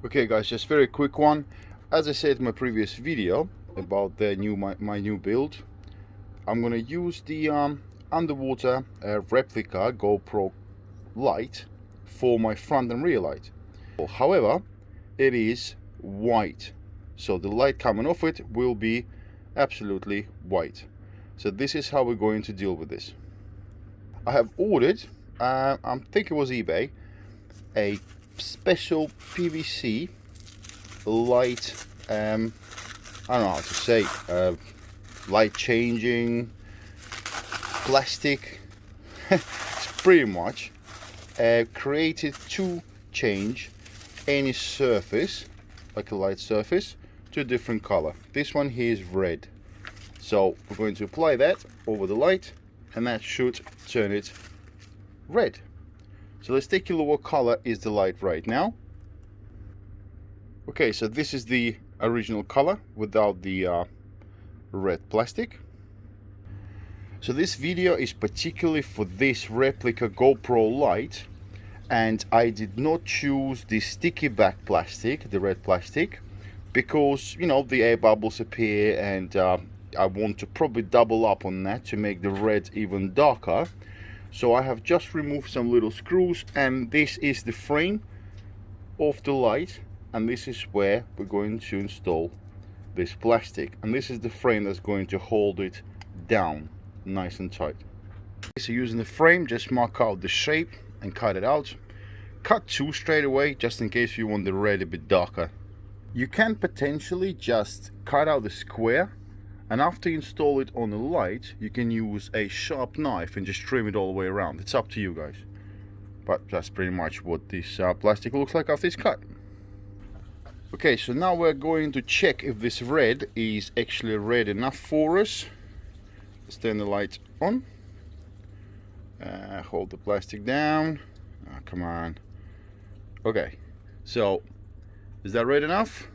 Okay guys, just very quick one. As I said in my previous video about the my new build, I'm gonna use the underwater replica GoPro light for my front and rear light. However, it is white, so the light coming off it will be absolutely white. So this is how we're going to deal with this. I have ordered, I think it was eBay, a special PVC light, I don't know how to say, light changing plastic. It's pretty much created to change any surface, like a light surface, to a different color. This one here is red, so we're going to apply that over the light and that should turn it red. So let's take a look what color is the light right now. Okay, so this is the original color without the red plastic. So this video is particularly for this replica GoPro light, and I did not choose the sticky back plastic, the red plastic, because you know the air bubbles appear, and I want to probably double up on that to make the red even darker. So I have just removed some little screws, and this is the frame of the light, and this is where we're going to install this plastic, and this is the frame that's going to hold it down nice and tight. So using the frame, just mark out the shape and cut it out. Cut two straight away, just in case you want the red a bit darker. You can potentially just cut out the square, and after you install it on the light, you can use a sharp knife and just trim it all the way around. It's up to you guys. But that's pretty much what this plastic looks like after it's cut. Okay, so now we're going to check if this red is actually red enough for us. Let's turn the light on. Hold the plastic down. Oh, come on. Okay, so is that red enough?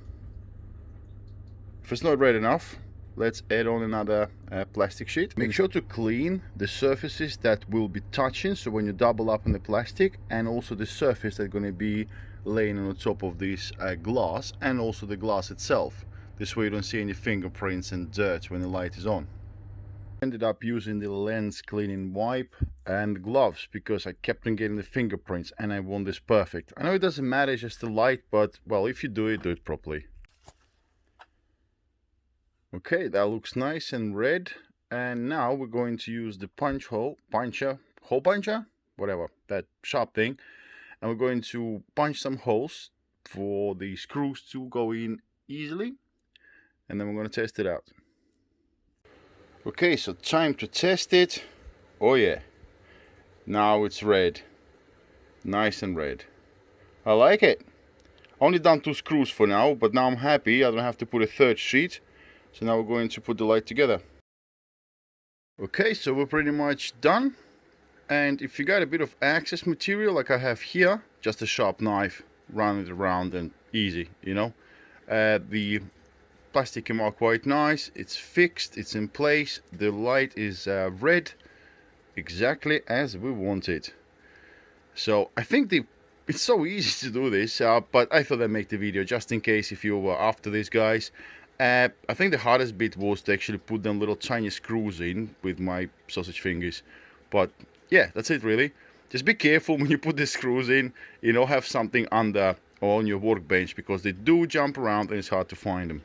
If it's not red enough, let's add on another plastic sheet. Make sure to clean the surfaces that will be touching, so when you double up on the plastic, and also the surface that's going to be laying on the top of this glass, and also the glass itself. This way you don't see any fingerprints and dirt when the light is on. Ended up using the lens cleaning wipe and gloves because I kept on getting the fingerprints, and I want this perfect. I know it doesn't matter, it's just the light, but well, if you do it properly. Okay, that looks nice and red, and now we're going to use the hole puncher, whatever, that sharp thing, and we're going to punch some holes for the screws to go in easily, and then we're going to test it out. Okay, so time to test it. Oh yeah, now it's red, nice and red. I like it. Only done 2 screws for now, but now I'm happy I don't have to put a third sheet. So now we're going to put the light together. Okay, so we're pretty much done. And if you got a bit of excess material like I have here, just a sharp knife, run it around and easy, you know. The plastic came out quite nice, it's fixed, it's in place, the light is red, exactly as we want it. So I think it's so easy to do this, but I thought I'd make the video just in case if you were after this, guys. I think the hardest bit was to actually put them little tiny screws in with my sausage fingers. But yeah, that's it really. Just be careful when you put the screws in, you know, have something under or on your workbench, because they do jump around and it's hard to find them.